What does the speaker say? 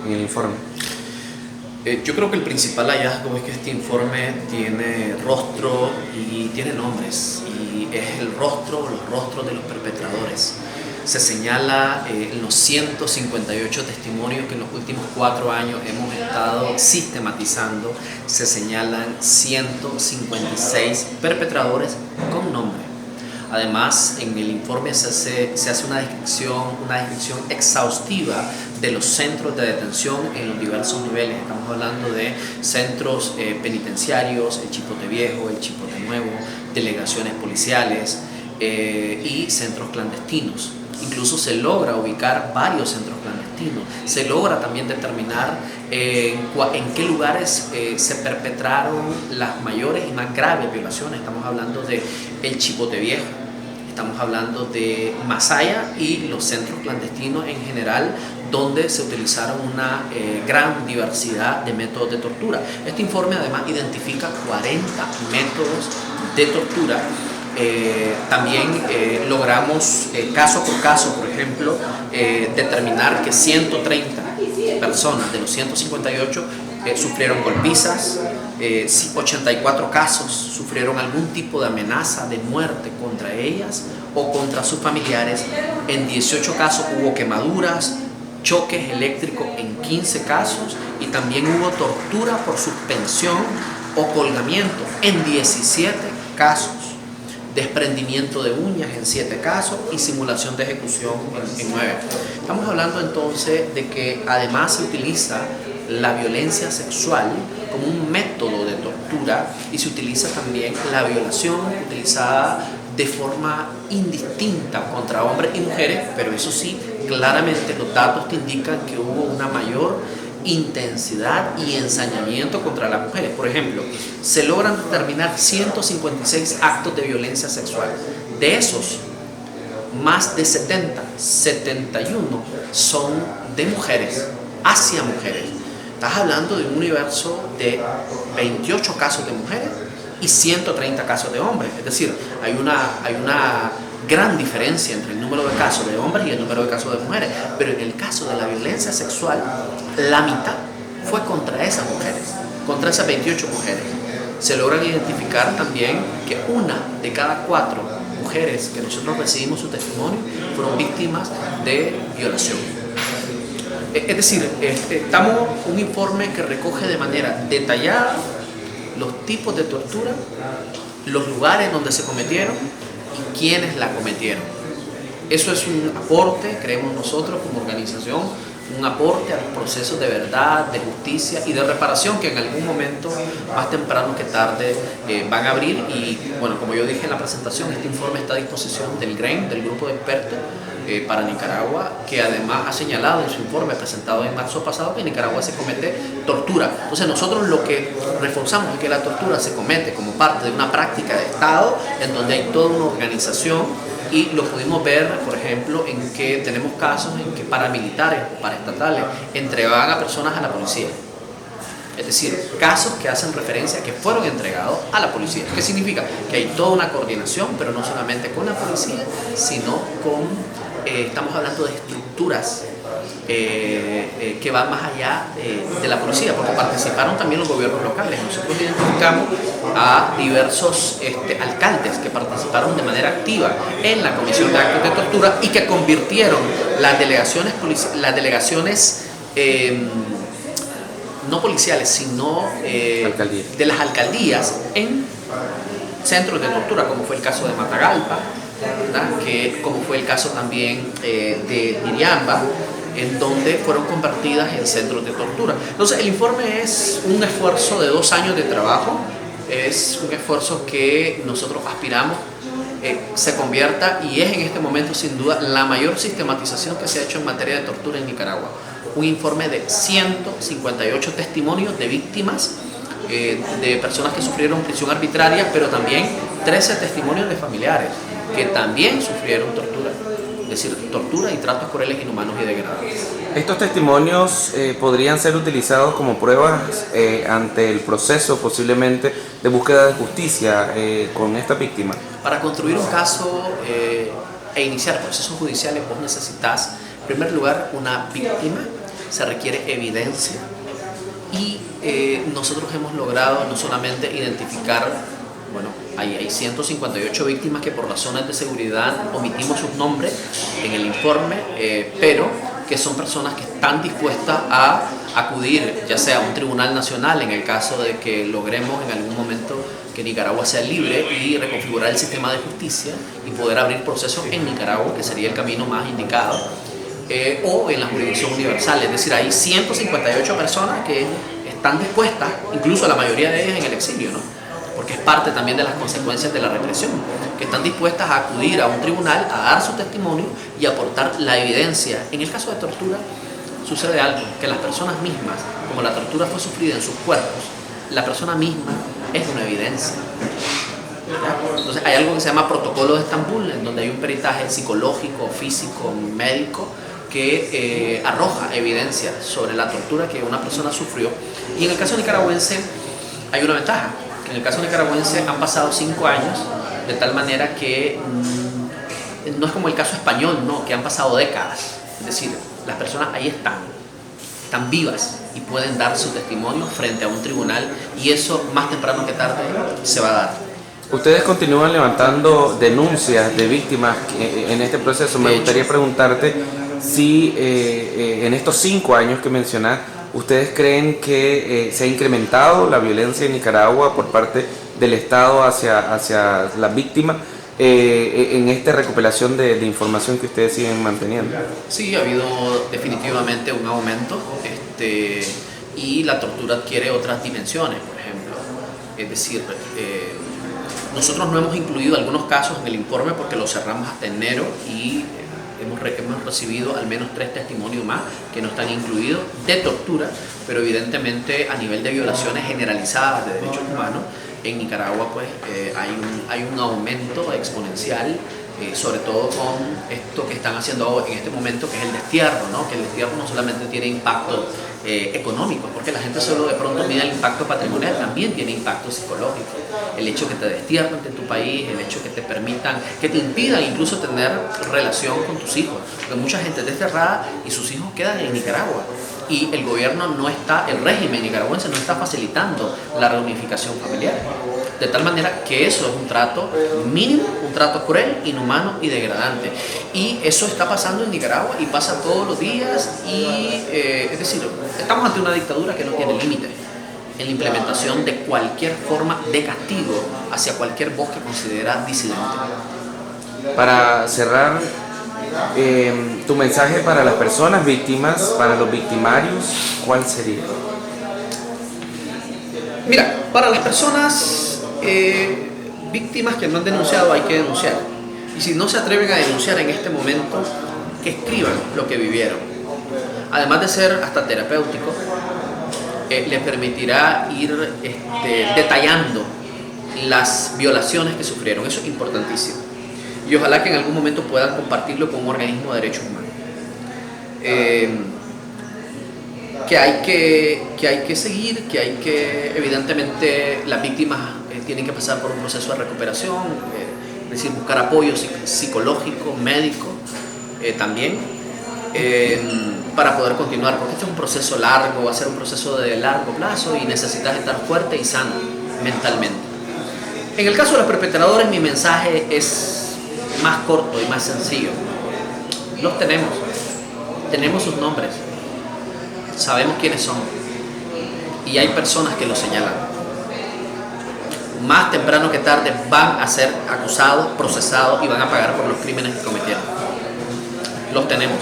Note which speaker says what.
Speaker 1: en el informe?
Speaker 2: Yo creo que el principal hallazgo es que este informe tiene rostro y tiene nombres, y es los rostros de los perpetradores. Se señala en los 158 testimonios que en los últimos 4 años hemos estado sistematizando, se señalan 156 perpetradores con nombre. Además, en el informe se hace una descripción exhaustiva de los centros de detención en los diversos niveles. Estamos hablando de centros penitenciarios, el Chipote Viejo, el Chipote Nuevo, delegaciones policiales y centros clandestinos. Incluso se logra ubicar varios centros clandestinos. Se logra también determinar en qué lugares se perpetraron las mayores y más graves violaciones. Estamos hablando de el Chipote Viejo, estamos hablando de Masaya y los centros clandestinos en general, donde se utilizaron una gran diversidad de métodos de tortura. Este informe además identifica 40 métodos de tortura. También logramos caso por caso, por ejemplo, determinar que 130 personas de los 158 sufrieron golpizas, 84 casos sufrieron algún tipo de amenaza de muerte contra ellas o contra sus familiares, en 18 casos hubo quemaduras, choques eléctricos en 15 casos y también hubo tortura por suspensión o colgamiento en 17 casos. Desprendimiento de uñas en 7 casos y simulación de ejecución en 9. Estamos hablando entonces de que además se utiliza la violencia sexual como un método de tortura y se utiliza también la violación utilizada de forma indistinta contra hombres y mujeres, pero eso sí, claramente los datos te indican que hubo una mayor intensidad y ensañamiento contra las mujeres. Por ejemplo, se logran determinar 156 actos de violencia sexual. De esos, más de 71 son de mujeres, hacia mujeres. Estás hablando de un universo de 28 casos de mujeres y 130 casos de hombres. Es decir, hay una gran diferencia entre el número de casos de hombres y el número de casos de mujeres, pero en el caso de la violencia sexual, la mitad fue contra esas mujeres, contra esas 28 mujeres. Se logran identificar también que 1 de cada 4 mujeres que nosotros recibimos su testimonio fueron víctimas de violación. Es decir, estamos un informe que recoge de manera detallada los tipos de tortura, los lugares donde se cometieron y quiénes la cometieron. Eso es un aporte, creemos nosotros como organización, un aporte a los procesos de verdad, de justicia y de reparación que en algún momento, más temprano que tarde, van a abrir. Y bueno, como yo dije en la presentación, este informe está a disposición del GREN, del grupo de expertos para Nicaragua, que además ha señalado en su informe presentado en marzo pasado que en Nicaragua se comete tortura. Entonces nosotros lo que reforzamos es que la tortura se comete como parte de una práctica de Estado en donde hay toda una organización. Y lo pudimos ver, por ejemplo, en que tenemos casos en que paramilitares o paraestatales entregaban a personas a la policía. Es decir, casos que hacen referencia a que fueron entregados a la policía. ¿Qué significa? Que hay toda una coordinación, pero no solamente con la policía, sino con, estamos hablando de estructuras que van más allá de la policía, porque participaron también los gobiernos locales. Nosotros identificamos a diversos alcaldes que participaron de manera activa en la comisión de actos de tortura y que convirtieron las delegaciones no policiales, sino de las alcaldías en centros de tortura, como fue el caso de Matagalpa, como fue el caso también de Iriamba, en donde fueron convertidas en centros de tortura. Entonces el informe es un esfuerzo de 2 años de trabajo, es un esfuerzo que nosotros aspiramos se convierta, y es en este momento sin duda la mayor sistematización que se ha hecho en materia de tortura en Nicaragua. Un informe de 158 testimonios de víctimas, de personas que sufrieron prisión arbitraria, pero también 13 testimonios de familiares que también sufrieron tortura. Es decir, tortura y tratos crueles, inhumanos y degradantes.
Speaker 1: ¿Estos testimonios podrían ser utilizados como pruebas ante el proceso posiblemente de búsqueda de justicia con esta víctima?
Speaker 2: Para construir un caso e iniciar procesos judiciales vos necesitas, en primer lugar, una víctima se requiere evidencia. Y nosotros hemos logrado no solamente identificar, bueno, hay 158 víctimas que por razones de seguridad omitimos sus nombres en el informe, pero que son personas que están dispuestas a acudir ya sea a un tribunal nacional en el caso de que logremos en algún momento que Nicaragua sea libre y reconfigurar el sistema de justicia y poder abrir procesos en Nicaragua, que sería el camino más indicado, o en la jurisdicción universal. Es decir, hay 158 personas que están dispuestas, incluso la mayoría de ellas en el exilio, ¿no? Porque es parte también de las consecuencias de la represión, que están dispuestas a acudir a un tribunal, a dar su testimonio y aportar la evidencia. En el caso de tortura sucede algo, que las personas mismas, como la tortura fue sufrida en sus cuerpos, la persona misma es una evidencia. ¿Ya? Entonces hay algo que se llama Protocolo de Estambul, en donde hay un peritaje psicológico, físico, médico, que arroja evidencia sobre la tortura que una persona sufrió. Y en el caso nicaragüense hay una ventaja. En el caso nicaragüense han pasado 5 años, de tal manera que no es como el caso español, no, que han pasado décadas. Es decir, las personas ahí están vivas y pueden dar su testimonio frente a un tribunal, y eso más temprano que tarde se va a dar.
Speaker 1: Ustedes continúan levantando denuncias de víctimas en este proceso. Me gustaría preguntarte si en estos 5 años que mencionas, ¿ustedes creen que se ha incrementado la violencia en Nicaragua por parte del Estado hacia las víctimas en esta recuperación de información que ustedes siguen manteniendo?
Speaker 2: Sí, ha habido definitivamente un aumento, y la tortura adquiere otras dimensiones, por ejemplo. Es decir, nosotros no hemos incluido algunos casos en el informe porque los cerramos hasta enero, y hemos recibido al menos 3 testimonios más que no están incluidos de tortura, pero evidentemente a nivel de violaciones generalizadas de derechos humanos en Nicaragua pues hay un aumento exponencial, sobre todo con esto que están haciendo en este momento, que es el destierro, ¿no? Que el destierro no solamente tiene impacto económico, porque la gente solo de pronto mira el impacto patrimonial, también tiene impacto psicológico. El hecho que te destierren de tu país, el hecho que te permitan, que te impidan incluso tener relación con tus hijos, porque mucha gente es desterrada y sus hijos quedan en Nicaragua, y el gobierno no está, el régimen nicaragüense no está facilitando la reunificación familiar, de tal manera que eso es un trato mínimo, un trato cruel, inhumano y degradante, y eso está pasando en Nicaragua y pasa todos los días, y es decir, estamos ante una dictadura que no tiene límites en la implementación de cualquier forma de castigo hacia cualquier voz que considera disidente.
Speaker 1: Para cerrar, tu mensaje para las personas víctimas, para los victimarios, ¿cuál sería?
Speaker 2: Mira, para las personas víctimas que no han denunciado, hay que denunciar. Y si no se atreven a denunciar en este momento, que escriban lo que vivieron. Además de ser hasta terapéutico, les permitirá ir detallando las violaciones que sufrieron. Eso es importantísimo. Y ojalá que en algún momento puedan compartirlo con un organismo de derechos humanos. Que hay que seguir, que hay que, evidentemente, las víctimas tienen que pasar por un proceso de recuperación, es decir, buscar apoyo psicológico, médico, también, para poder continuar, porque este es un proceso largo, va a ser un proceso de largo plazo y necesitas estar fuerte y sano mentalmente. En el caso de los perpetradores, mi mensaje es más corto y más sencillo. Los tenemos sus nombres, sabemos quiénes son, y hay personas que los señalan. Más temprano que tarde van a ser acusados, procesados y van a pagar por los crímenes que cometieron. Los tenemos.